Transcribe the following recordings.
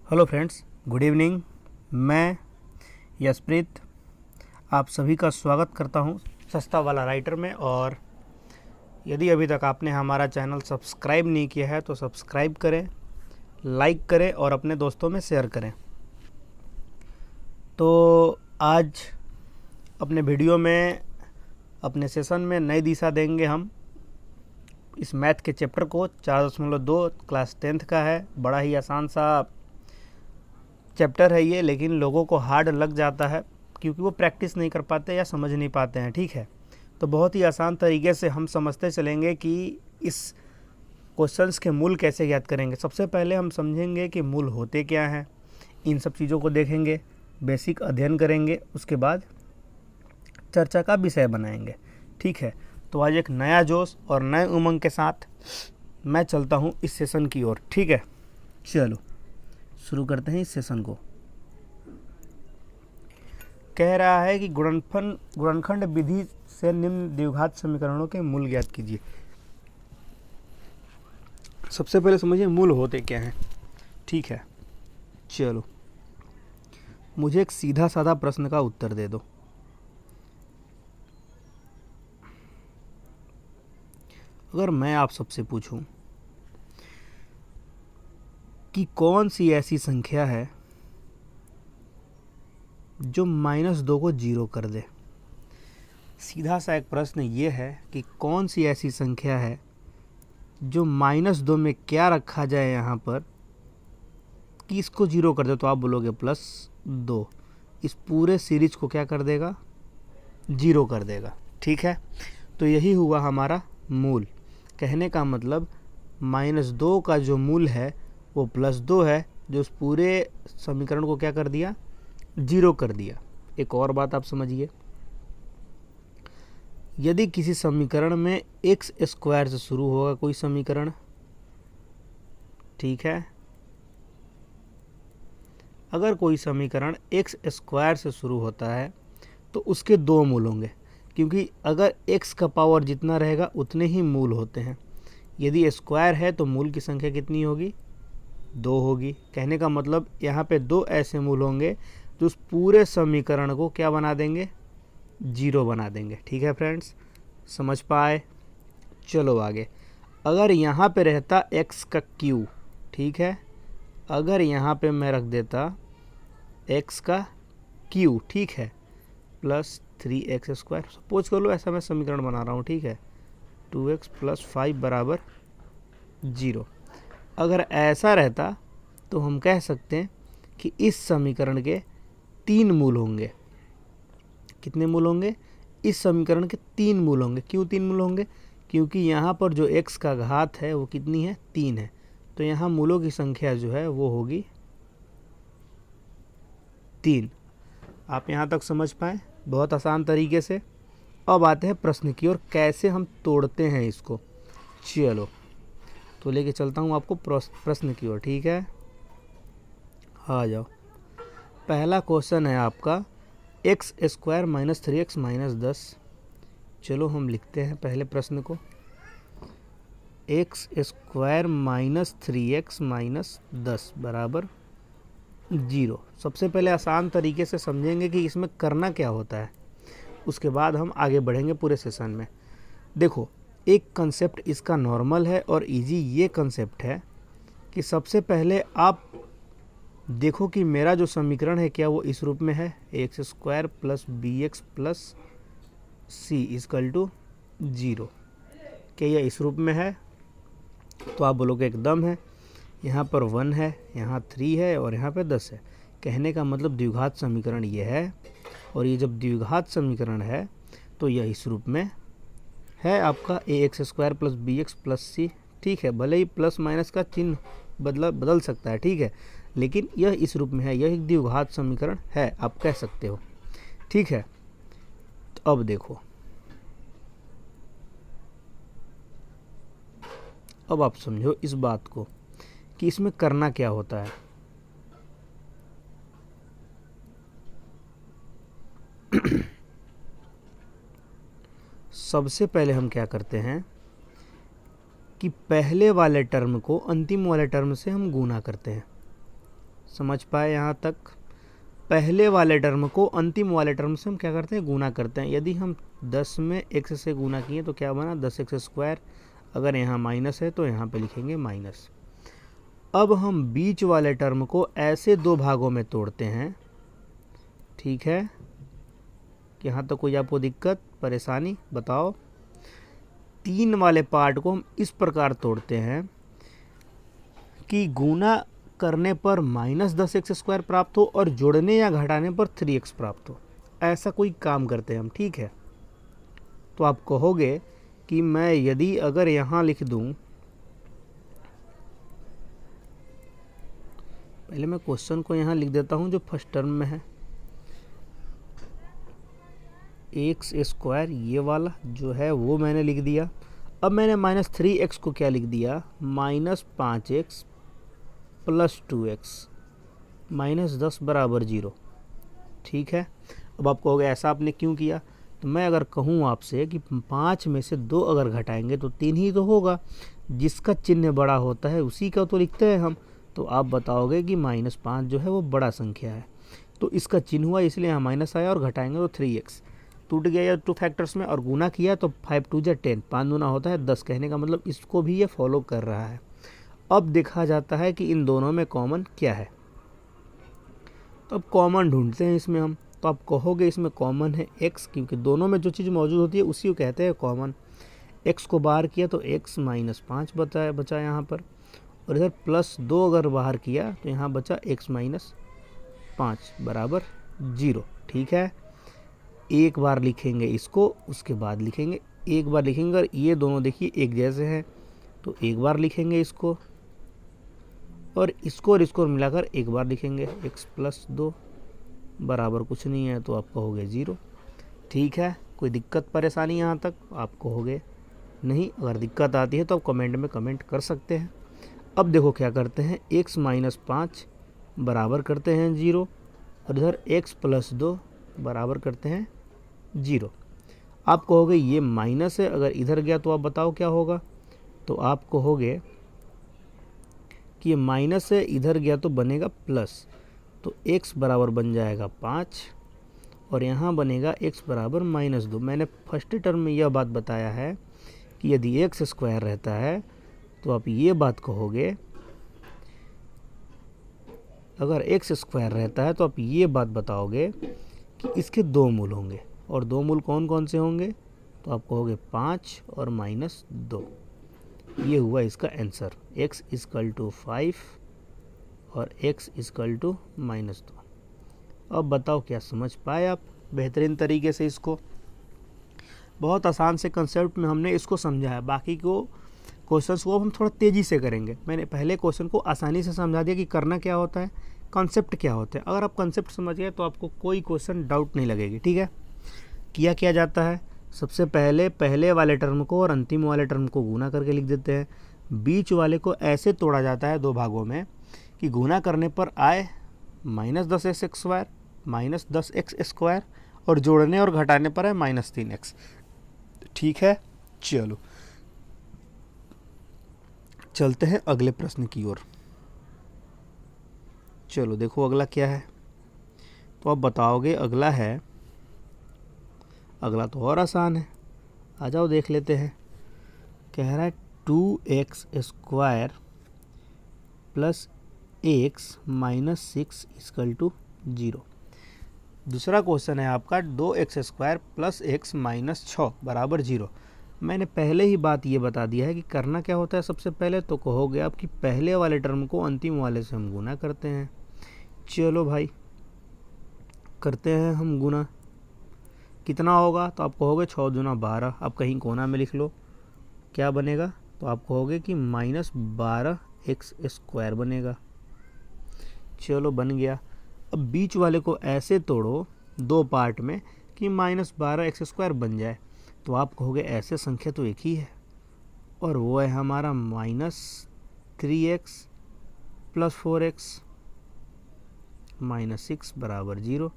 Hello friends, good evening. मैं यशप्रीत आप सभी का स्वागत करता हूं सस्ता वाला राइटर में। और यदि अभी तक आपने हमारा चैनल सब्सक्राइब नहीं किया है तो सब्सक्राइब करें, लाइक करें और अपने दोस्तों में शेयर करें। तो आज अपने वीडियो में, अपने सेशन में नई दिशा देंगे हम इस मैथ के चैप्टर को। 4.2 क्लास 10th का है। बड़ा ही आसान सा चैप्टर है ये, लेकिन लोगों को हार्ड लग जाता है क्योंकि वो प्रैक्टिस नहीं कर पाते या समझ नहीं पाते हैं। ठीक है, तो बहुत ही आसान तरीके से हम समझते चलेंगे कि इस क्वेश्चंस के मूल कैसे ज्ञात करेंगे। सबसे पहले हम समझेंगे कि मूल होते क्या हैं, इन सब चीज़ों को देखेंगे, बेसिक अध्ययन करेंगे, उसके बाद चर्चा का विषय बनाएंगे। ठीक है, तो आज एक नया जोश और नए उमंग के साथ मैं चलता हूँ इस सेशन की ओर। ठीक है, चलो शुरू करते हैं इस सेशन को। कह रहा है कि गुणनखंड विधि से निम्न द्विघात समीकरणों के मूल ज्ञात कीजिए। सबसे पहले समझिए मूल होते क्या हैं। ठीक है, चलो मुझे एक सीधा साधा प्रश्न का उत्तर दे दो। अगर मैं आप सबसे पूछूं कि कौन सी ऐसी संख्या है जो -2 को 0 कर दे। सीधा सा एक प्रश्न ये है कि कौन सी ऐसी संख्या है जो -2 में क्या रखा जाए यहाँ पर कि इसको 0 कर दे। तो आप बोलोगे +2। इस पूरे सीरीज को क्या कर देगा, 0 कर देगा। ठीक है, तो यही हुआ हमारा मूल। कहने का मतलब -2 का जो मूल है वो +2 है, जो उस पूरे समीकरण को क्या कर दिया, 0 कर दिया। एक और बात आप समझिए, यदि किसी समीकरण में x² से शुरू होगा कोई समीकरण, ठीक है, अगर कोई समीकरण x² से शुरू होता है तो उसके 2 मूल होंगे, क्योंकि अगर x का पावर जितना रहेगा उतने ही मूल होते हैं। यदि स्क्वायर है तो मूल की संख्या कितनी होगी, 2 होगी। कहने का मतलब यहाँ पे 2 ऐसे मूल होंगे जो उस पूरे समीकरण को क्या बना देंगे, 0 बना देंगे। ठीक है फ्रेंड्स, समझ पाए। चलो आगे। अगर यहाँ पे रहता x का क्यू, ठीक है, अगर यहाँ पे मैं रख देता x का क्यू, ठीक है, +3x², सपोज कर लो ऐसा मैं समीकरण बना रहा हूँ। ठीक है, 2x + 5 = 0। अगर ऐसा रहता तो हम कह सकते हैं कि इस समीकरण के 3 मूल होंगे। कितने मूल होंगे, इस समीकरण के 3 मूल होंगे। क्यों 3 मूल होंगे, क्योंकि यहाँ पर जो x का घात है वो कितनी है, 3 है। तो यहाँ मूलों की संख्या जो है वो होगी 3। आप यहाँ तक समझ पाए, बहुत आसान तरीके से। अब आते हैं प्रश्न की ओर, कैसे हम तोड़ते हैं इसको। चलो तो लेके चलता हूँ आपको प्रश्न की ओर। ठीक है, आ जाओ। पहला क्वेश्चन है आपका x² - 3x - 10। चलो हम लिखते हैं पहले प्रश्न को, x² - 3x - 10 = 0। सबसे पहले आसान तरीके से समझेंगे कि इसमें करना क्या होता है, उसके बाद हम आगे बढ़ेंगे पूरे सेशन में। देखो, एक कंसेप्ट इसका नॉर्मल है और इजी ये कंसेप्ट है कि सबसे पहले आप देखो कि मेरा जो समीकरण है क्या वो इस रूप में है, ax² + bx + c = 0। क्या यह इस रूप में है, तो आप बोलोगे एकदम है। यहाँ पर 1 है, यहाँ 3 है और यहाँ पे 10 है। कहने का मतलब द्विघात समीकरण ये है, और ये जब द्विघात समीकरण है तो यह इस रूप में है आपका ax² + bx + c। ठीक है, भले ही प्लस माइनस का चिन्ह बदल सकता है, ठीक है, लेकिन यह इस रूप में है। यह एक द्विघात समीकरण है, आप कह सकते हो। ठीक है, तो अब देखो, अब आप समझो इस बात को कि इसमें करना क्या होता है। सबसे पहले हम क्या करते हैं कि पहले वाले टर्म को अंतिम वाले टर्म से हम गुना करते हैं। समझ पाए यहाँ तक? पहले वाले टर्म को अंतिम वाले टर्म से हम क्या करते हैं, गुना करते हैं। यदि हम 10 में x से गुना किए तो क्या बना, 10x²। अगर यहाँ माइनस है तो यहाँ पे लिखेंगे माइनस। अब हम बीच वाले टर्म को ऐसे दो भागों में तोड़ते हैं, ठीक है? यहाँ तक कोई आपको दिक्कत परेशानी बताओ? 3 वाले पार्ट को हम इस प्रकार तोड़ते हैं कि गुना करने पर -10x² प्राप्त हो और जोड़ने या घटाने पर 3x प्राप्त हो। ऐसा कोई काम करते हैं हम, ठीक है? तो आप कहोगे कि मैं यदि अगर यहाँ लिख दूँ, पहले मैं क्वेश्चन को यहाँ लिख देता हूँ जो फर्स्ट टर्म में है, x² ये वाला जो है वो मैंने लिख दिया। अब मैंने -3x को क्या लिख दिया, -5x + 2x -10 = 0, ठीक है? अब आप कहोगे ऐसा आपने क्यों किया? तो मैं अगर कहूँ आपसे कि 5 में से 2 अगर घटाएंगे तो 3 ही तो होगा, जिसका चिन्ह बड़ा होता है उसी का तो लिखते हैं हम। तो आप बताओगे कि -5 जो है वो बड़ा संख्या है, तो इसका चिन्ह हुआ इसलिए यहाँ माइनस आया, और घटाएंगे तो 3x टूट गया या 2 फैक्टर्स में, और गुना किया तो 5 2 = 10, 5 दूना होता है 10। कहने का मतलब इसको भी ये फॉलो कर रहा है। अब देखा जाता है कि इन दोनों में कॉमन क्या है, तो अब कॉमन ढूंढते हैं इसमें हम। तो आप कहोगे इसमें कॉमन है x, क्योंकि दोनों में जो चीज़ मौजूद होती है उसी को कहते हैं कॉमन। x को बाहर किया तो x -5 बचा यहाँ पर, और इधर +2 अगर बाहर किया तो यहाँ बचा x - 5 = 0, ठीक है? एक बार लिखेंगे इसको, उसके बाद लिखेंगे, एक बार लिखेंगे, और ये दोनों देखिए एक जैसे हैं तो एक बार लिखेंगे इसको, और इसको मिलाकर एक बार लिखेंगे। x + 2 बराबर कुछ नहीं है तो आप कहोगे 0, ठीक है? कोई दिक्कत परेशानी यहाँ तक? आप कहोगे नहीं। अगर दिक्कत आती है तो आप कमेंट में कमेंट कर सकते हैं। अब देखो क्या करते हैं, x - 5 बराबर करते हैं 0, और इधर x + 2 बराबर करते हैं 0। आप कहोगे ये माइनस है, अगर इधर गया तो आप बताओ क्या होगा? तो आप कहोगे कि ये माइनस है, इधर गया तो बनेगा प्लस, तो x बराबर बन जाएगा 5, और यहाँ बनेगा x बराबर -2। मैंने फर्स्ट टर्म में यह बात बताया है कि यदि x² रहता है तो आप ये बात कहोगे, अगर x² रहता है तो आप ये बात बताओगे कि इसके 2 मूल होंगे, और 2 मूल कौन कौन से होंगे? तो आप कहोगे 5 और -2। ये हुआ इसका आंसर, x = 5 और x = -2। अब बताओ क्या समझ पाए आप बेहतरीन तरीके से? इसको बहुत आसान से कंसेप्ट में हमने इसको समझाया। बाकी को क्वेश्चंस को हम थोड़ा तेज़ी से करेंगे। मैंने पहले क्वेश्चन को आसानी से समझा दिया कि करना क्या होता है, कॉन्सेप्ट क्या होता है। अगर आप कॉन्सेप्ट समझ गए तो आपको कोई क्वेश्चन डाउट नहीं लगेगी, ठीक है? क्या जाता है, सबसे पहले वाले टर्म को और अंतिम वाले टर्म को गुना करके लिख देते हैं। बीच वाले को ऐसे तोड़ा जाता है 2 भागों में कि गुना करने पर आए -10x², -10x², और जोड़ने और घटाने पर है -3x, ठीक है? चलो चलते हैं अगले प्रश्न की ओर। चलो देखो अगला क्या है, तो आप बताओगे अगला है, अगला तो और आसान है, आ जाओ देख लेते हैं। कह रहा है 2x² + x - 6 = 0। दूसरा क्वेश्चन है आपका 2x² + x - 6 = 0। मैंने पहले ही बात ये बता दिया है कि करना क्या होता है। सबसे पहले तो कहोगे आप कि पहले वाले टर्म को अंतिम वाले से हम गुना करते हैं। चलो भाई करते हैं हम गुना, कितना होगा? तो आप कहोगे 6 दूना 12। आप कहीं कोना में लिख लो, क्या बनेगा? तो आप कहोगे कि -12x² बनेगा। चलो बन गया। अब बीच वाले को ऐसे तोड़ो 2 पार्ट में कि -12x² बन जाए, तो आप कहोगे ऐसे संख्या तो एक ही है, और वो है हमारा -3x + 4x - 6 = 0।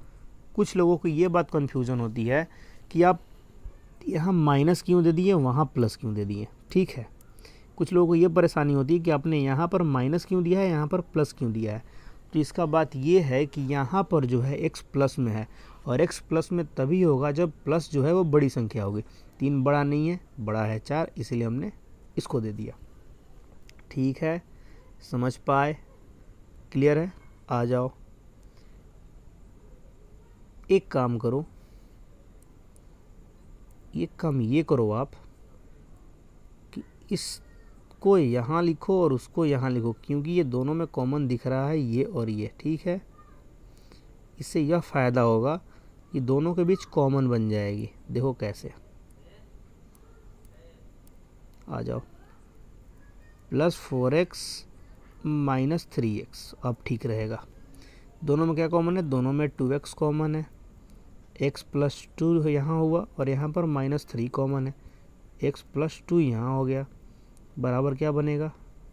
कुछ लोगों को ये बात कन्फ्यूज़न होती है कि आप यहाँ माइनस क्यों दे दिए, वहाँ प्लस क्यों दे दिए, ठीक है? कुछ लोगों को ये परेशानी होती है कि आपने यहाँ पर माइनस क्यों दिया है, यहाँ पर प्लस क्यों दिया है। तो इसका बात ये है कि यहाँ पर जो है x प्लस में है, और x प्लस में तभी होगा जब प्लस जो है वो बड़ी संख्या होगी। 3 बड़ा नहीं है, बड़ा है 4, इसीलिए हमने इसको दे दिया। ठीक है, समझ पाए? क्लियर है? आ जाओ, एक काम करो, एक काम ये करो आप कि इसको यहाँ लिखो और उसको यहाँ लिखो, क्योंकि ये दोनों में कॉमन दिख रहा है, ये और ये। ठीक है, इससे यह फ़ायदा होगा कि दोनों के बीच कॉमन बन जाएगी। देखो कैसे, आ जाओ, प्लस 4x माइनस 3x। अब ठीक रहेगा। दोनों में क्या कॉमन है? दोनों में 2x कॉमन है, x प्लस 2 यहाँ हुआ, और यहाँ पर माइनस 3 कॉमन है, x प्लस 2 यहाँ हो गया, बराबर क्या बनेगा?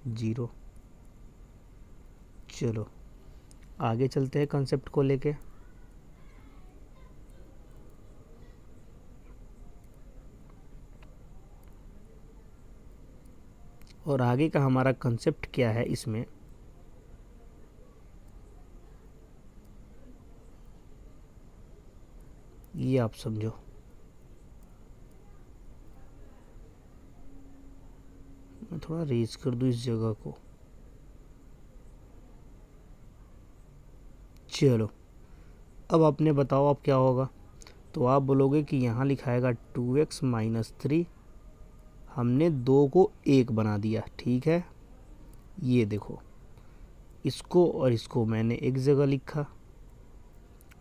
0। चलो आगे चलते हैं कंसेप्ट को लेके। और आगे का हमारा कंसेप्ट क्या है इसमें, ये आप समझो। मैं थोड़ा रेज कर दूं इस जगह को। चलो अब आपने बताओ अब क्या होगा। तो आप बोलोगे कि यहाँ लिखाएगा 2x माइनस 3, हमने 2 को 1 बना दिया। ठीक है, ये देखो, इसको और इसको मैंने एक जगह लिखा,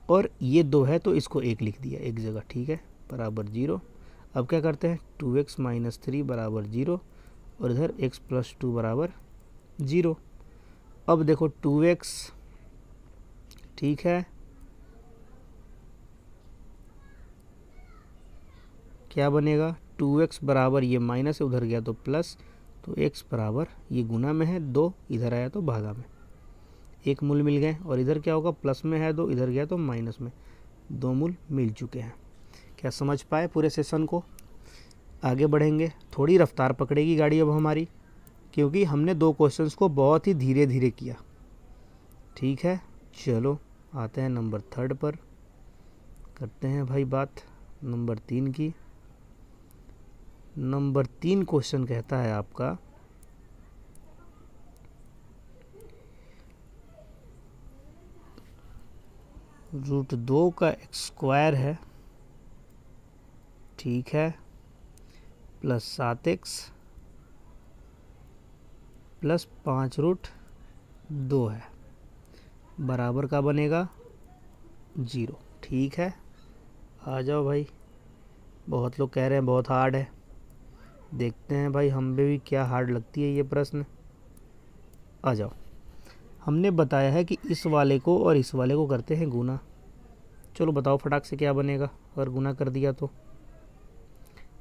और ये 2 है तो इसको 1 लिख दिया एक जगह। ठीक है, बराबर 0। अब क्या करते हैं? 2x माइनस 3 बराबर 0, और इधर x प्लस 2 बराबर 0। अब देखो 2x, ठीक है, क्या बनेगा? 2x बराबर, ये माइनस है उधर गया तो प्लस, तो x बराबर, ये गुना में है 2, इधर आया तो भागा में, एक मूल मिल गए। और इधर क्या होगा? प्लस में है 2, इधर गया तो माइनस में, 2 मूल मिल चुके हैं। क्या समझ पाए पूरे सेशन को? आगे बढ़ेंगे, थोड़ी रफ्तार पकड़ेगी गाड़ी अब हमारी, क्योंकि हमने 2 क्वेश्चंस को बहुत ही धीरे धीरे किया। ठीक है, चलो आते हैं नंबर 3 पर, करते हैं भाई बात नंबर 3 की। नंबर 3 क्वेश्चन कहता है आपका, √2 का x स्क्वायर है, ठीक है, प्लस 7x प्लस 5√2 है, बराबर का बनेगा 0। ठीक है, आ जाओ भाई। बहुत लोग कह रहे हैं बहुत हार्ड है, देखते हैं भाई हम भी क्या हार्ड लगती है ये प्रश्न। आ जाओ, हमने बताया है कि इस वाले को और इस वाले को करते हैं गुना। चलो बताओ फटाक से क्या बनेगा अगर गुना कर दिया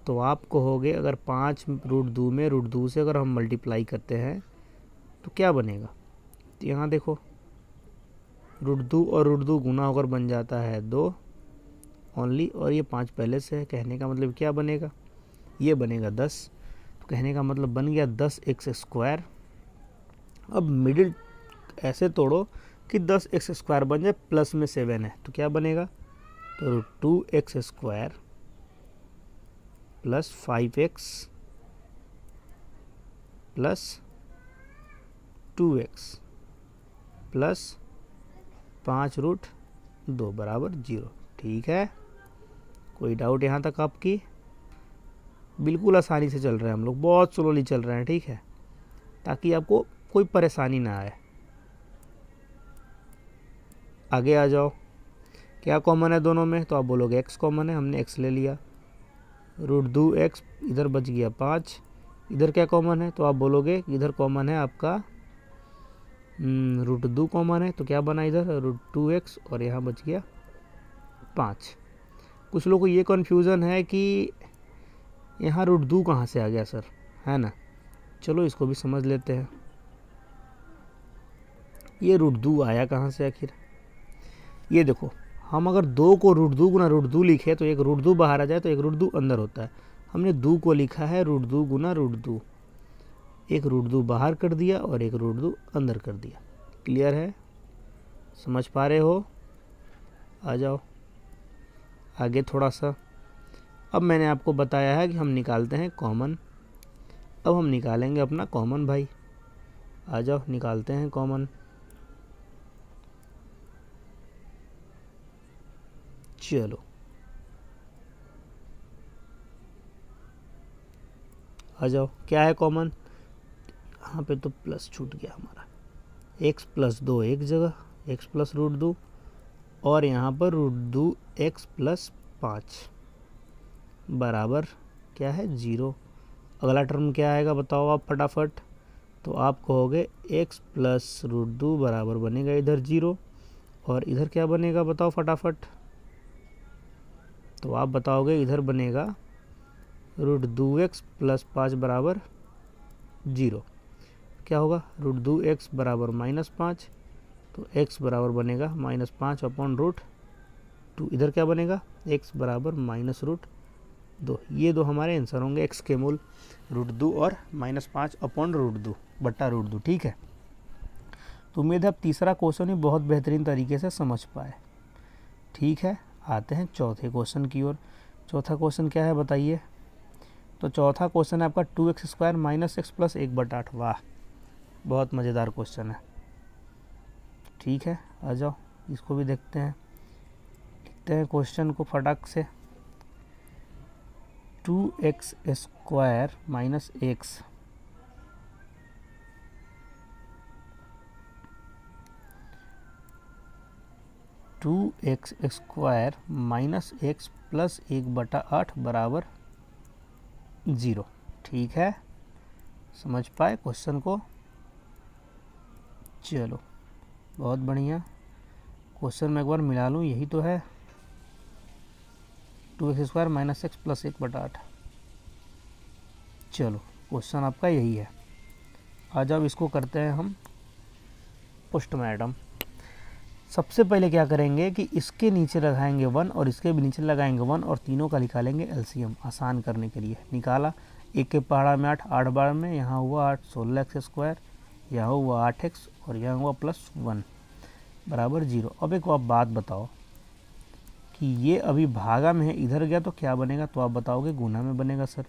तो आप कहोगे अगर 5√2 में √2 से अगर हम मल्टीप्लाई करते हैं तो क्या बनेगा। तो यहाँ देखो, √2 और √2 गुना होकर बन जाता है 2 ओनली, और ये 5 पहले से है। कहने का मतलब क्या बनेगा? ये बनेगा 10। तो कहने का मतलब बन गया 10x स्क्वायर। अब मिडिल ऐसे तोड़ो कि 10x स्क्वायर बन जाए, प्लस में 7 है तो क्या बनेगा? तो 2x square plus 5x plus 2x plus 5√2 बराबर 0। ठीक है, कोई डाउट यहाँ तक आपकी? बिल्कुल आसानी से चल रहे हैं हम लोग, बहुत स्लोली चल रहे हैं। ठीक है, ताकि आपको कोई परेशानी ना आए। आगे आ जाओ, क्या कॉमन है दोनों में? तो आप बोलोगे x कॉमन है, हमने x ले लिया, √2x इधर बच गया 5। इधर क्या कॉमन है? तो आप बोलोगे इधर कॉमन है आपका √2 कॉमन है, तो क्या बना इधर? √2x, और यहाँ बच गया 5। कुछ लोगों को ये कन्फ्यूज़न है कि यहाँ √2 कहाँ से आ गया सर, है ना? चलो इसको भी समझ लेते हैं, ये √2 आया कहाँ से आखिर। ये देखो, हम अगर 2 को √2 गुना √2 लिखे तो एक √2 बाहर आ जाए तो एक √2 अंदर होता है। हमने 2 को लिखा है √2 गुना √2, एक √2 बाहर कर दिया और एक √2 अंदर कर दिया। क्लियर है? समझ पा रहे हो? आ जाओ आगे थोड़ा सा। अब मैंने आपको बताया है कि हम निकालते हैं कॉमन। अब हम निकालेंगे अपना कॉमन भाई। आ जाओ निकालते हैं कॉमन। चलो आ जाओ, क्या है कॉमन? यहाँ पे तो प्लस छूट गया हमारा। एक्स प्लस 2 एक जगह, एक्स प्लस √2, और यहाँ पर √2 एक्स प्लस 5 बराबर क्या है 0। अगला टर्म क्या आएगा बताओ आप फटाफट। तो आप कहोगे एक्स प्लस √2 बराबर बनेगा इधर 0, और इधर क्या बनेगा बताओ फटाफट। तो आप बताओगे इधर बनेगा √2 एक्स प्लस 5 बराबर 0। क्या होगा? √2 एक्स बराबर -5, तो x बराबर बनेगा -5 अपॉन √2। इधर क्या बनेगा? x बराबर -√2। ये दो हमारे आंसर होंगे, x के मूल √2 और -5 अपॉन √2 बट्टा √2। ठीक है, तो उम्मीद है अब तीसरा क्वेश्चन भी बहुत बेहतरीन तरीके से समझ पाए। ठीक है, आते हैं चौथे क्वेश्चन की ओर। चौथा क्वेश्चन क्या है बताइए? तो चौथा क्वेश्चन है आपका 2x² - x प्लस 1/8। वाह, बहुत मज़ेदार क्वेश्चन है। ठीक है, आ जाओ इसको भी देखते हैं। लिखते हैं क्वेश्चन को फटाक से। 2x² - x 2x² - x plus 1/8 बराबर 0। ठीक है, समझ पाए क्वेश्चन को? चलो बहुत बढ़िया। क्वेश्चन में एक बार मिला लूँ, यही तो है 2x² - x प्लस 1/8। चलो क्वेश्चन आपका यही है। आ जाओ इसको करते हैं हम पोस्टमार्टम। सबसे पहले क्या करेंगे कि इसके नीचे लगाएंगे 1 और इसके भी नीचे लगाएंगे 1 और तीनों का निकालेंगे एलसीएम आसान करने के लिए। निकाला, एक के पहाड़ा में 8, 8 बार में यहाँ हुआ 8, 16x², यहाँ हुआ 8x और यहाँ हुआ +1 बराबर 0। अब एक आप बात बताओ कि ये अभी भागा में है, इधर गया तो क्या बनेगा? तो आप बताओगे गुना में बनेगा सर।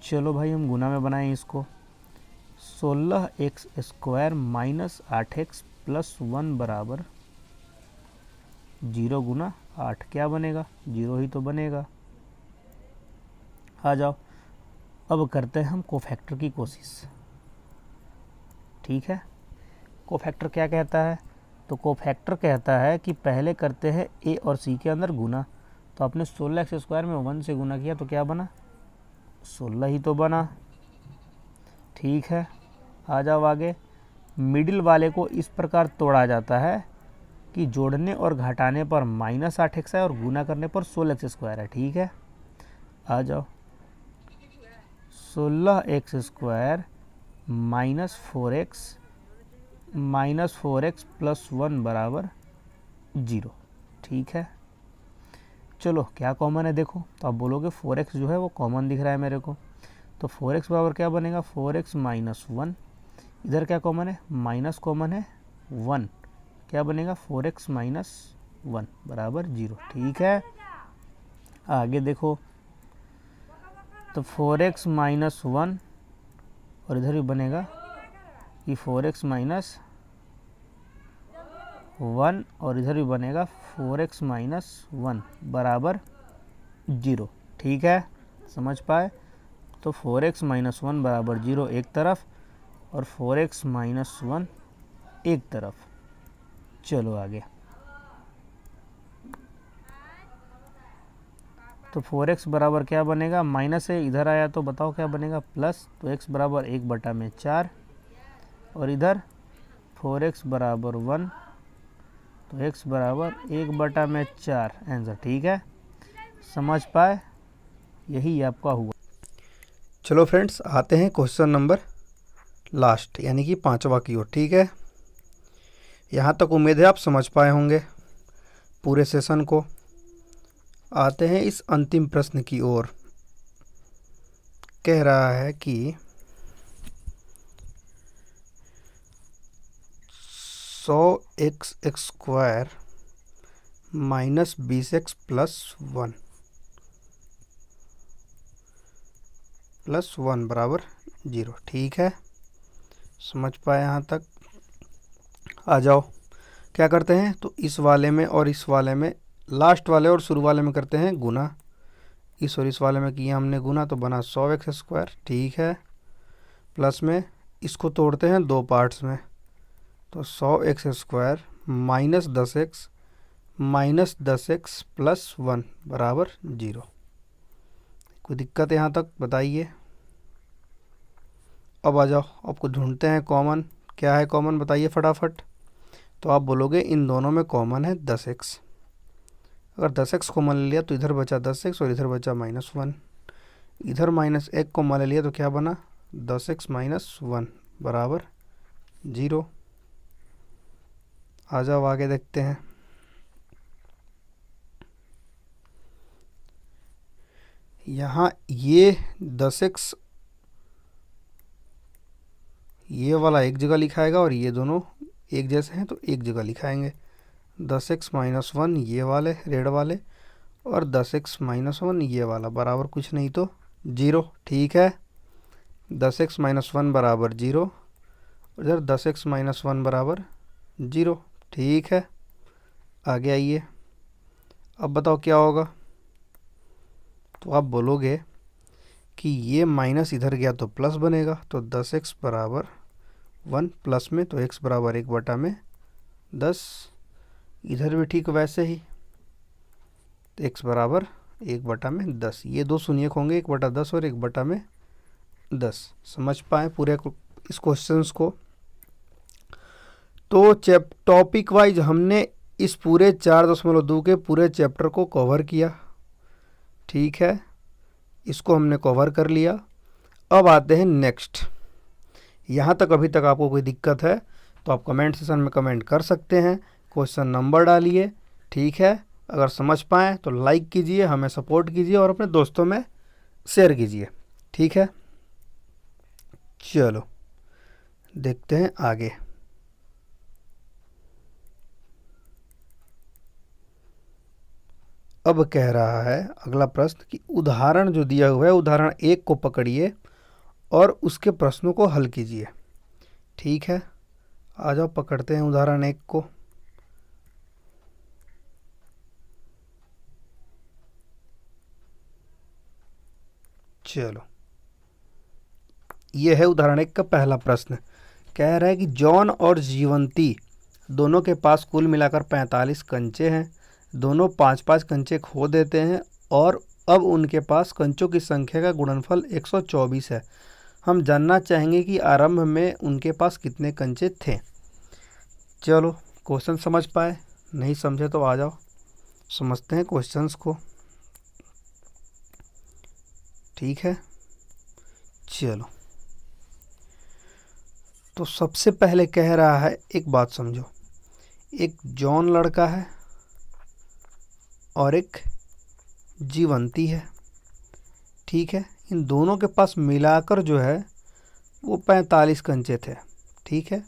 चलो भाई हम गुना में बनाएं इसको। 16x² - 8x + 1 बराबर 0 गुना 8। क्या बनेगा? 0 ही तो बनेगा। आ जाओ अब करते हैं हम कोफैक्टर की कोशिश। ठीक है, कोफैक्टर क्या कहता है? तो कोफैक्टर कहता है कि पहले करते हैं ए और सी के अंदर गुना। तो आपने 16x² में 1 से गुना किया तो क्या बना? 16 ही तो बना। ठीक है, आ जाओ आगे। मिडिल वाले को इस प्रकार तोड़ा जाता है कि जोड़ने और घटाने पर -8x है और गुना करने पर 16x² है। ठीक है, आ जाओ 16x² - 4x + 1 बराबर 0। ठीक है, चलो क्या कॉमन है देखो। तो आप बोलोगे 4x जो है वो कॉमन दिख रहा है मेरे को। तो 4x बराबर क्या बनेगा? 4x - 1। इधर क्या कॉमन है? माइनस कॉमन है 1। क्या बनेगा? 4x - 1 बराबर 0। ठीक है, आगे देखो। तो 4x - 1 और इधर भी बनेगा कि 4x - 1 और इधर भी बनेगा 4x - 1 बराबर 0। ठीक है, समझ पाए? तो 4x - 1 बराबर 0 एक तरफ और 4x - 1 एक तरफ। चलो आगे। तो 4x बराबर क्या बनेगा? माइनस है, इधर आया तो बताओ क्या बनेगा? प्लस। तो x बराबर 1/4 और इधर 4x बराबर 1, तो x बराबर 1/4 आंसर। ठीक है, समझ पाए? यही आपका हुआ। चलो फ्रेंड्स, आते हैं क्वेश्चन नंबर लास्ट यानी कि 5वां की ओर। ठीक है, यहाँ तक उम्मीद है आप समझ पाए होंगे पूरे सेशन को। आते हैं इस अंतिम प्रश्न की ओर। कह रहा है कि 100x² minus 20x plus one बराबर 0। ठीक है, समझ पाए यहाँ तक? आ जाओ, क्या करते हैं तो इस वाले में और इस वाले में, लास्ट वाले और शुरू वाले में करते हैं गुना। इस और इस वाले में किया हमने गुना तो बना 100x²। ठीक है, प्लस में इसको तोड़ते हैं दो पार्ट्स में, तो 100x² माइनस 10x प्लस 1 बराबर 0। कोई दिक्कत है यहाँ तक? बताइए। अब आ जाओ, आपको ढूंढते हैं कॉमन। क्या है कॉमन बताइए फटाफट। तो आप बोलोगे इन दोनों में कॉमन है 10x। अगर 10x कॉमन ले लिया तो इधर बचा 10x और इधर बचा -1। इधर -1 कॉमन ले लिया तो क्या बना 10x माइनस 1 बराबर 0। आ जाओ आगे देखते हैं। यहाँ ये 10x ये वाला एक जगह लिखाएगा और ये दोनों एक जैसे हैं तो एक जगह लिखाएंगे। 10x माइनस 1 ये वाले रेड वाले और 10x माइनस 1 ये वाला बराबर कुछ नहीं तो 0। ठीक है, 10x माइनस 1 बराबर 0, इधर 10x माइनस 1 बराबर 0। ठीक है, आगे आइए। अब बताओ क्या होगा। तो आप बोलोगे कि ये माइनस इधर गया तो प्लस बनेगा, तो 10x बराबर 1 प्लस में तो x बराबर 1/10। इधर भी ठीक वैसे ही, तो x बराबर 1/10। ये दो शून्यक होंगे 1/10 और 1/10। समझ पाए पूरे इस क्वेश्चंस को? तो टॉपिक वाइज हमने इस पूरे 4.2 के पूरे चैप्टर को कवर किया। ठीक है, इसको हमने कवर कर लिया। अब आते हैं नेक्स्ट। यहाँ तक अभी तक आपको कोई दिक्कत है तो आप कमेंट सेक्शन में कमेंट कर सकते हैं, क्वेश्चन नंबर डालिए। ठीक है, अगर समझ पाएँ तो लाइक कीजिए, हमें सपोर्ट कीजिए और अपने दोस्तों में शेयर कीजिए। ठीक है, चलो देखते हैं आगे। अब कह रहा है अगला प्रश्न कि उदाहरण जो दिया हुआ है उदाहरण 1 को पकड़िए और उसके प्रश्नों को हल कीजिए। ठीक है, आ जाओ पकड़ते हैं उदाहरण 1 को। चलो, ये है उदाहरण 1 का पहला प्रश्न। कह रहा है कि जॉन और जीवंती दोनों के पास कुल मिलाकर 45 कंचे हैं। दोनों 5-5 कंचे खो देते हैं और अब उनके पास कंचों की संख्या का गुणनफल 124 है। हम जानना चाहेंगे कि आरंभ में उनके पास कितने कंचे थे। चलो क्वेश्चन समझ पाए? नहीं समझे तो आ जाओ समझते हैं क्वेश्चंस को। ठीक है, चलो तो सबसे पहले कह रहा है एक बात समझो, एक जॉन लड़का है और एक जीवंती है। ठीक है, इन दोनों के पास मिलाकर जो है वो 45 कंचे थे। ठीक है,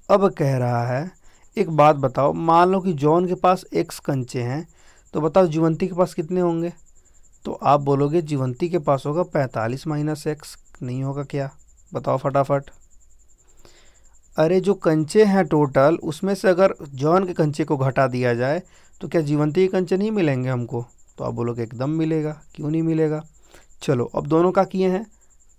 अब कह रहा है एक बात बताओ, मान लो कि जॉन के पास x कंचे हैं तो बताओ जीवंती के पास कितने होंगे। तो आप बोलोगे जीवंती के पास होगा 45 माइनस x। नहीं होगा क्या? बताओ फटाफट। अरे जो कंचे हैं टोटल उसमें से अगर जॉन के कंचे को घटा दिया जाए तो क्या जीवंती के कंचे नहीं मिलेंगे हमको? तो आप बोलोगे एकदम मिलेगा। क्यों नहीं मिलेगा? चलो अब दोनों का किए हैं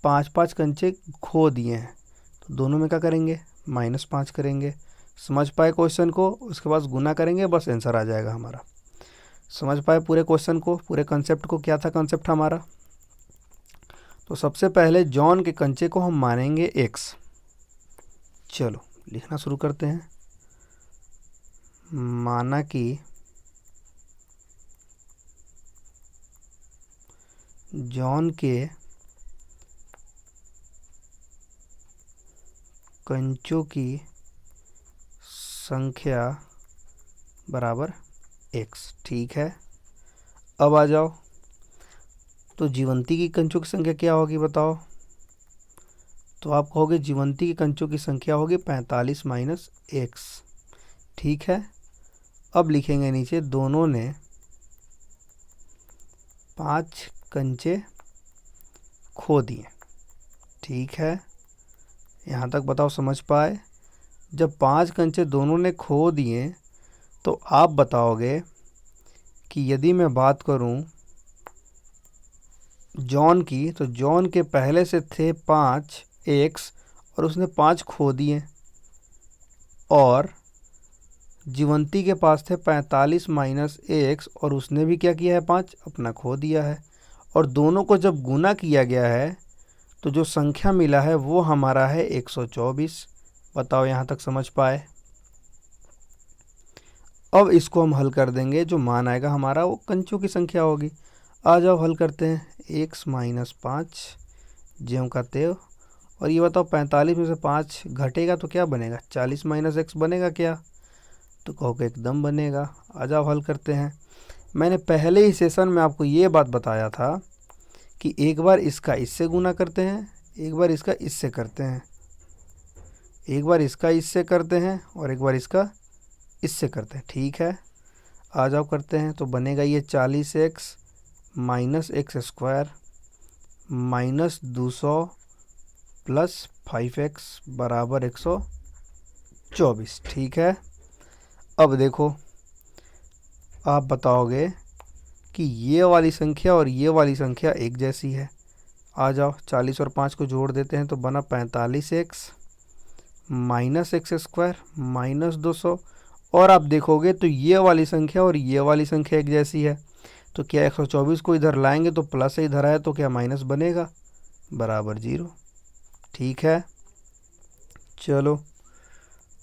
5-5 कंचे खो दिए हैं तो दोनों में क्या करेंगे -5 करेंगे। समझ पाए क्वेश्चन को? उसके बाद गुना करेंगे, बस आंसर आ जाएगा हमारा। समझ पाए पूरे क्वेश्चन को, पूरे कंसेप्ट को? क्या था कंसेप्ट हमारा? तो सबसे पहले जॉन के कंचे को हम मानेंगे x। चलो लिखना शुरू करते हैं। माना कि जॉन के कंचों की संख्या बराबर x। ठीक है, अब आ जाओ तो जीवंती की कंचों की संख्या क्या होगी बताओ। तो आप कहोगे जीवंती की कंचों की संख्या होगी 45 माइनस x। ठीक है। अब लिखेंगे नीचे दोनों ने 5 कंचे खो दिए। ठीक है, यहाँ तक बताओ समझ पाए। जब 5 कंचे दोनों ने खो दिए तो आप बताओगे कि यदि मैं बात करूं जॉन की, तो जॉन के पहले से थे 5 एक्स और उसने 5 खो दिए, और जीवंती के पास थे 45 माइनस एक्स और उसने भी क्या किया है, 5 अपना खो दिया है। और दोनों को जब गुना किया गया है तो जो संख्या मिला है वो हमारा है 124। बताओ यहाँ तक समझ पाए। अब इसको हम हल कर देंगे, जो मान आएगा हमारा वो कंचों की संख्या होगी। आ जाओ हल करते हैं। x माइनस 5 ज्यों का त्यों। और ये बताओ 45 में से 5 घटेगा तो क्या बनेगा, 40 माइनस एक्स बनेगा क्या, तो कहोगे एकदम बनेगा। आ जाओ हल करते हैं। मैंने पहले ही सेशन में आपको ये बात बताया था कि एक बार इसका इससे गुना करते हैं, एक बार इसका इससे करते हैं, एक बार इसका इससे करते हैं और एक बार इसका इससे करते हैं। ठीक है, आ जाओ करते हैं। तो बनेगा ये 40x minus x square minus 200 plus 5x बराबर 124। ठीक है, अब देखो आप बताओगे कि ये वाली संख्या और ये वाली संख्या एक जैसी है। आ जाओ 40 और 5 को जोड़ देते हैं तो बना 45x minus x square minus 200। और आप देखोगे तो ये वाली संख्या और ये वाली संख्या एक जैसी है, तो क्या 124 को इधर लाएंगे तो प्लस से इधर आए तो क्या माइनस बनेगा, बराबर 0। ठीक है, चलो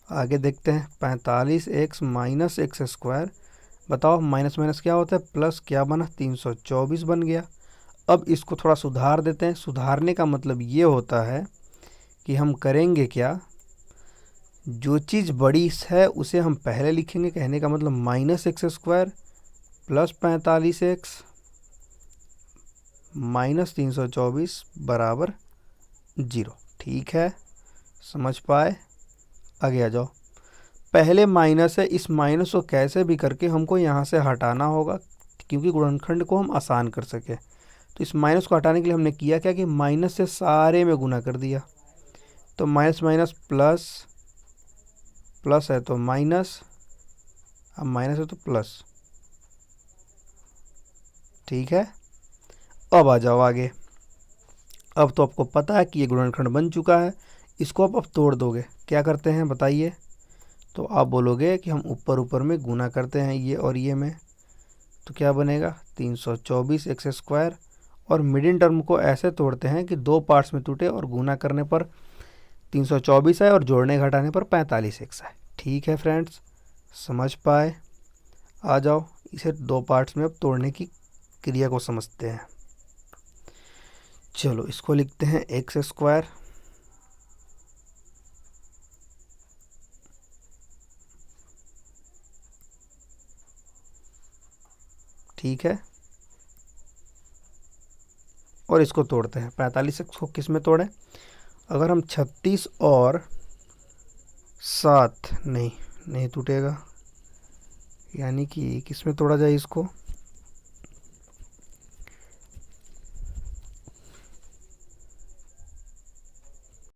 आगे देखते हैं। 45x माइनस एक्स स्क्वायर, बताओ माइनस माइनस क्या होता है, प्लस, क्या बना 324 बन गया। अब इसको थोड़ा सुधार देते हैं। सुधारने का मतलब ये होता है कि हम करेंगे क्या, जो चीज़ बड़ी है उसे हम पहले लिखेंगे। कहने का मतलब minus x square plus 45x minus 324 बराबर 0। ठीक है, समझ पाए। आगे आ जाओ। पहले माइनस है, इस माइनस को कैसे भी करके हमको यहाँ से हटाना होगा, क्योंकि गुणनखंड को हम आसान कर सके। तो इस माइनस को हटाने के लिए हमने किया क्या कि माइनस से सारे में गुना कर दिया। तो माइनस माइनस प्लस, प्लस है तो माइनस, अब माइनस है तो प्लस। ठीक है, अब आ जाओ आगे। अब तो आपको पता है कि ये गुणनखंड बन चुका है। इसको आप अब तोड़ दोगे। क्या करते हैं बताइए, तो आप बोलोगे कि हम ऊपर ऊपर में गुना करते हैं ये और ये में, तो क्या बनेगा 324 एक्स स्क्वायर। और मिडिल टर्म को ऐसे तोड़ते हैं कि 2 पार्ट्स में टूटे और गुना करने पर 324 आए और जोड़ने घटाने पर 45x आए। ठीक है फ्रेंड्स, समझ पाए। आ जाओ इसे 2 पार्ट्स में अब तोड़ने की क्रिया को समझते हैं। चलो इसको लिखते हैं एक्स स्क्वायर ठीक है, और इसको तोड़ते हैं। 45x को किस में तोड़ें, अगर हम 36 और 7 नहीं टूटेगा, यानी कि किस में तोड़ा जाए इसको,